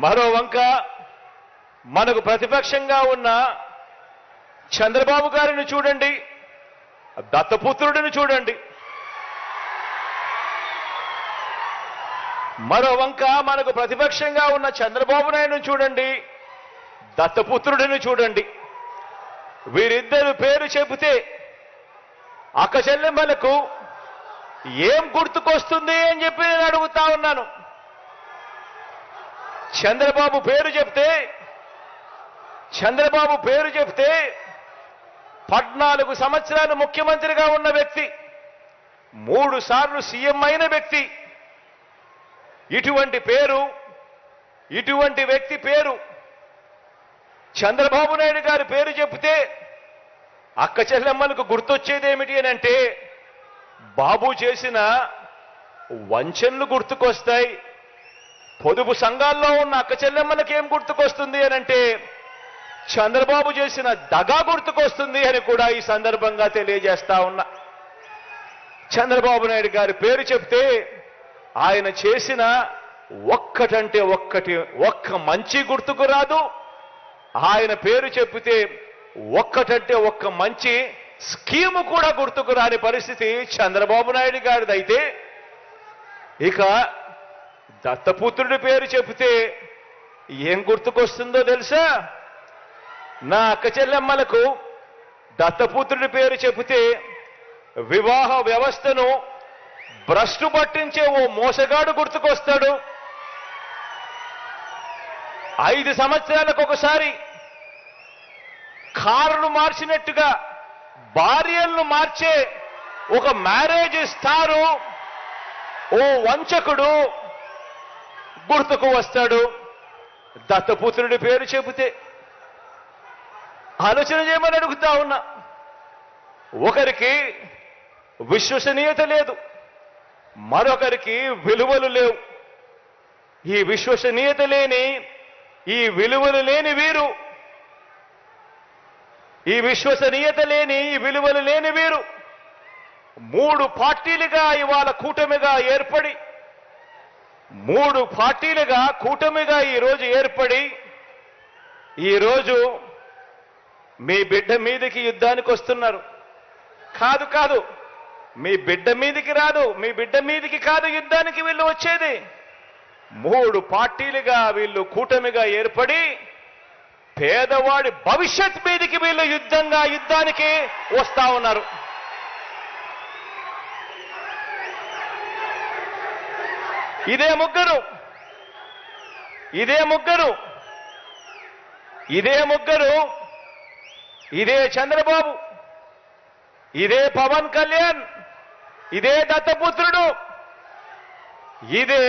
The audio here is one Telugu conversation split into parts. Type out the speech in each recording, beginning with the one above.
మరో వంక మనకు ప్రతిపక్షంగా ఉన్న చంద్రబాబు గారిని చూడండి, దత్తపుత్రుడిని చూడండి. మరో వంక మనకు ప్రతిపక్షంగా ఉన్న చంద్రబాబు నాయుడును చూడండి, దత్తపుత్రుడిని చూడండి. వీరిద్దరు పేరు చెబితే అక్క చెల్లెమ్మలకు ఏం గుర్తుకొస్తుంది అని చెప్పి నేను అడుగుతా ఉన్నాను. చంద్రబాబు పేరు చెప్తే 14 సంవత్సరాలు ముఖ్యమంత్రిగా ఉన్న వ్యక్తి, 3 సార్లు సీఎం అయిన వ్యక్తి, ఇటువంటి వ్యక్తి పేరు చంద్రబాబు నాయుడు గారి పేరు చెప్తే అక్క చెల్లెమ్మలకు గుర్తొచ్చేది ఏమిటి అని అంటే బాబు చేసిన వంచనలు గుర్తుకొస్తాయి. పొదుపు సంఘాల్లో ఉన్న అక్క చెల్లెమ్మలకు ఏం గుర్తుకొస్తుంది అని అంటే చంద్రబాబు చేసిన దగా గుర్తుకొస్తుంది అని కూడా ఈ సందర్భంగా తెలియజేస్తా ఉన్నా. చంద్రబాబు నాయుడు గారి పేరు చెప్తే ఆయన చేసిన ఒక్క మంచి గుర్తుకు రాదు. ఆయన పేరు చెప్తే ఒక్క మంచి స్కీము కూడా గుర్తుకు రాని పరిస్థితి చంద్రబాబు నాయుడు గారిదైతే, ఇక దత్తపుత్రుడి పేరు చెబితే ఏం గుర్తుకొస్తుందో తెలుసా? నా అక్క చెల్లెమ్మలకు దత్తపుత్రుడి పేరు చెబితే వివాహ వ్యవస్థను భ్రష్టు పట్టించే ఓ మోసగాడు గుర్తుకొస్తాడు. 5 సంవత్సరాలకు ఒకసారి కారును మార్చినట్టుగా భార్యలను మార్చే ఒక మ్యారేజ్ స్టారు ఓ వంచకుడు గుర్తుకు వస్తాడు దత్తపుత్రుడి పేరు చెబితే. ఆలోచన చేయమని అడుగుతా ఉన్నా. ఒకరికి విశ్వసనీయత లేదు, మరొకరికి విలువలు లేవు. ఈ విశ్వసనీయత లేని, ఈ విలువలు లేని వీరు, ఈ విశ్వసనీయత లేని, ఈ విలువలు లేని వీరు 3 పార్టీలుగా ఇవాళ కూటమిగా ఏర్పడి, 3 పార్టీలుగా కూటమిగా ఈరోజు ఏర్పడి, ఈరోజు మీ బిడ్డ మీదకి యుద్ధానికి వస్తున్నారు. కాదు, మీ బిడ్డ మీదకి రాదు, మీ బిడ్డ మీదకి కాదు యుద్ధానికి వీళ్ళు వచ్చేది. 3 పార్టీలుగా వీళ్ళు కూటమిగా ఏర్పడి పేదవాడి భవిష్యత్ మీదకి వీళ్ళు యుద్ధానికి వస్తా ఉన్నారు. ఇదే ముగ్గురు ఇదే చంద్రబాబు, ఇదే పవన్ కళ్యాణ్, ఇదే దత్తపుత్రుడు, ఇదే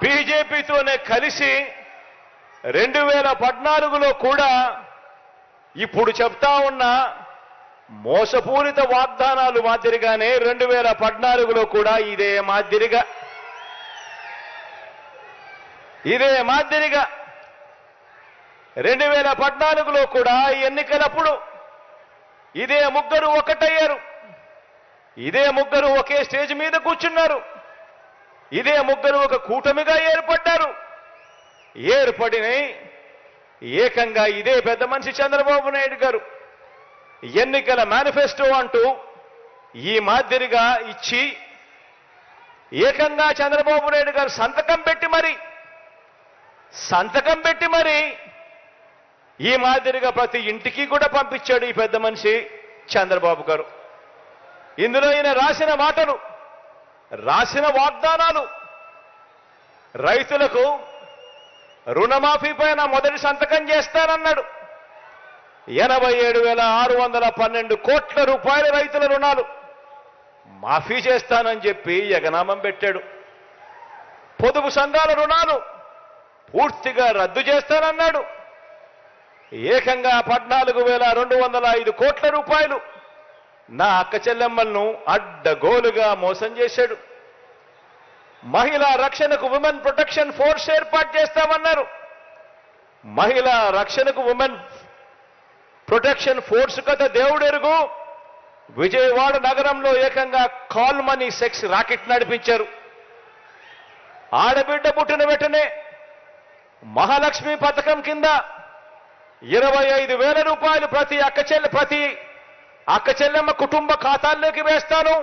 బీజేపీతోనే కలిసి 2014లో కూడా ఇప్పుడు చెప్తా ఉన్న మోసపూరిత వాగ్దానాలు మాదిరిగానే 2014లో కూడా ఇదే మాదిరిగా 2014లో కూడా ఎన్నికలప్పుడు ఇదే ముగ్గురు ఒకటయ్యారు. ఇదే ముగ్గురు ఒకే స్టేజ్ మీద కూర్చున్నారు. ఇదే ముగ్గురు ఒక కూటమిగా ఏర్పడ్డారు. ఏర్పడిన ఏకంగా ఇదే పెద్ద మనిషి చంద్రబాబు నాయుడు గారు ఎన్నికల మేనిఫెస్టో అంటూ ఈ మాదిరిగా ఇచ్చి ఏకంగా చంద్రబాబు నాయుడు గారు సంతకం పెట్టి మరి ఈ మాదిరిగా ప్రతి ఇంటికి కూడా పంపించాడు ఈ పెద్ద మనిషి చంద్రబాబు గారు. ఇందులో ఈయన రాసిన మాటలు, రాసిన వాగ్దానాలు, రైతులకు రుణమాఫీ పైన మొదటి సంతకం చేస్తానన్నాడు. 87,612 కోట్ల రూపాయల రైతుల రుణాలు మాఫీ చేస్తానని చెప్పి ఎగనామం పెట్టాడు. పొదుపు సంఘాల రుణాలు పూర్తిగా రద్దు చేస్తానన్నాడు. ఏకంగా 14,205 కోట్ల రూపాయలు నా అక్క చెల్లెమ్మలను అడ్డగోలుగా మోసం చేశాడు. మహిళా రక్షణకు ఉమెన్ ప్రొటెక్షన్ ఫోర్స్ ఏర్పాటు చేస్తామన్నారు. మహిళా రక్షణకు ఉమెన్ ప్రొటెక్షన్ ఫోర్స్ కథ దేవుడెరుగు. విజయవాడ నగరంలో ఏకంగా కాల్ మనీ సెక్స్ రాకెట్ నడిపించారు. ఆడబిడ్డ పుట్టిన వెంటనే మహాలక్ష్మి పథకం కింద 25,000 రూపాయలు ప్రతి అక్క చెల్లెమ్మ కుటుంబ ఖాతాల్లోకి వేస్తాను.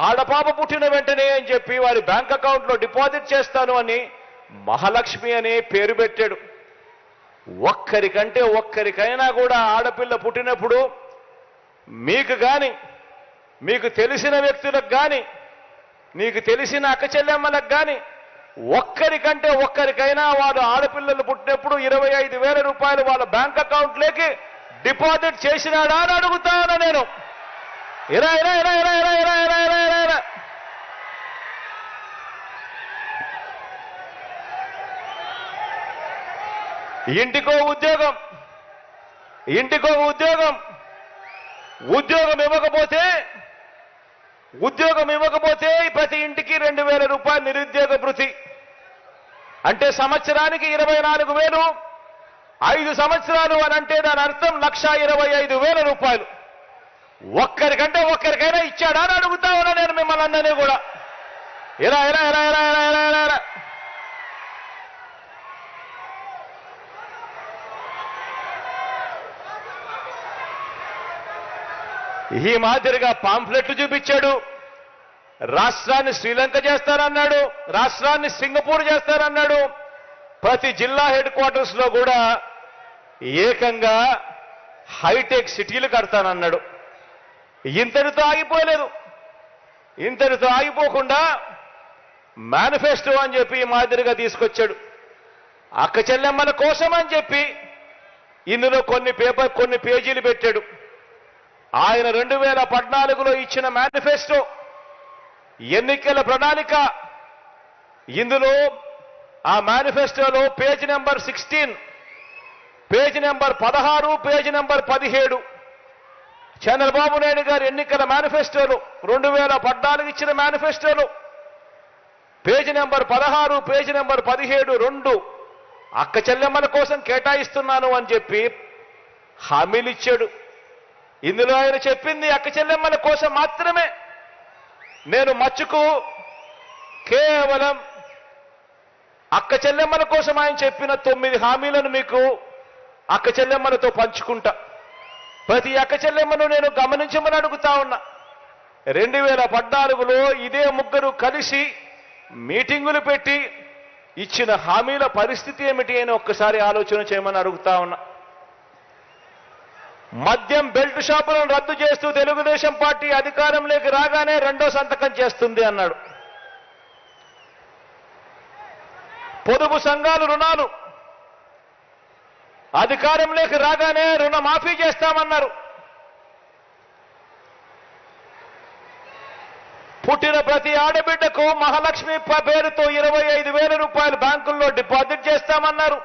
ఆడపాప పుట్టిన వెంటనే అని చెప్పి వారి బ్యాంక్ అకౌంట్లో డిపాజిట్ చేస్తాను అని మహాలక్ష్మి అనే పేరు పెట్టాడు. ఒక్కరికైనా కూడా ఆడపిల్ల పుట్టినప్పుడు మీకు కానీ, మీకు తెలిసిన వ్యక్తులకు కానీ, మీకు తెలిసిన అక్క చెల్లెమ్మలకు కానీ ఒక్కరికైనా వారు ఆడపిల్లలు పుట్టినప్పుడు 25,000 రూపాయలు వాళ్ళ బ్యాంక్ అకౌంట్లోకి డిపాజిట్ చేసినాడా అని అడుగుతాను నేను. ఇరా ఇంటికో ఉద్యోగం ఇవ్వకపోతే ప్రతి ఇంటికి 2,000 రూపాయలు నిరుద్యోగ భృతి అంటే సంవత్సరానికి 24,000. 5 సంవత్సరాలు అని అంటే దాని అర్థం 1,25,000 రూపాయలు. ఒక్కరికైనా ఇచ్చాడా అని అడుగుతా ఉన్నా నేను మిమ్మల్ని అందరినీ కూడా. ఇలా ఈ మాదిరిగా పాంఫ్లెట్లు చూపించాడు. రాష్ట్రాన్ని శ్రీలంక చేస్తారన్నాడు, రాష్ట్రాన్ని సింగపూర్ చేస్తారన్నాడు. ప్రతి జిల్లా హెడ్ క్వార్టర్స్ లో కూడా ఏకంగా హైటెక్ సిటీలు కడతానన్నాడు. ఇంతటితో ఆగిపోకుండా మేనిఫెస్టో అని చెప్పి ఈ మాదిరిగా తీసుకొచ్చాడు. అక్క చెల్లెమ్మల కోసం అని చెప్పి ఇందులో కొన్ని పేజీలు పెట్టాడు. ఆయన 2014లో ఇచ్చిన మేనిఫెస్టో ఎన్నికల ప్రణాళిక. ఇందులో ఆ మేనిఫెస్టోలో page number 16, page number 16, page number 17 Chandrababu Naidu గారు ఎన్నికల మేనిఫెస్టోలో 2014 ఇచ్చిన మేనిఫెస్టోలో పేజ్ నెంబర్ 16, పేజ్ నెంబర్ 17 2 అక్క చెల్లెమ్మల కోసం కేటాయిస్తున్నాను అని చెప్పి హామీలు ఇచ్చాడు. ఇందులో ఆయన చెప్పింది అక్క చెల్లెమ్మల కోసం మాత్రమే. నేను మచ్చుకు కేవలం అక్క చెల్లెమ్మల కోసం ఆయన చెప్పిన 9 హామీలను మీకు అక్క చెల్లెమ్మలతో పంచుకుంటా. ప్రతి అక్క చెల్లెమ్మను నేను గమనించమని అడుగుతా ఉన్నా. 2014లో ఇదే ముగ్గురు కలిసి మీటింగులు పెట్టి ఇచ్చిన హామీల పరిస్థితి ఏమిటి అని ఒక్కసారి ఆలోచన చేయమని అడుగుతా ఉన్నా. మద్యం బెల్ట్ షాపులను రద్దు చేస్తూ తెలుగుదేశం పార్టీ అధికారంలోకి రాగానే 2వ సంతకం చేస్తుంది అన్నాడు. పొదుపు సంఘాలు రుణాలు అధికారంలోకి రాగానే రుణమాఫీ చేస్తామన్నారు. పుట్టిన ప్రతి ఆడబిడ్డకు మహాలక్ష్మి పేరుతో 25,000 రూపాయలు బ్యాంకుల్లో డిపాజిట్ చేస్తామన్నారు.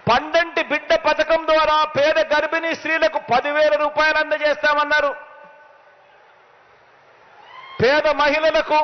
పండంటి బిడ్డ పథకం ద్వారా పేద గర్భిణీ స్త్రీలకు 10,000 రూపాయలు అందజేస్తామన్నారు. పేద మహిళలకు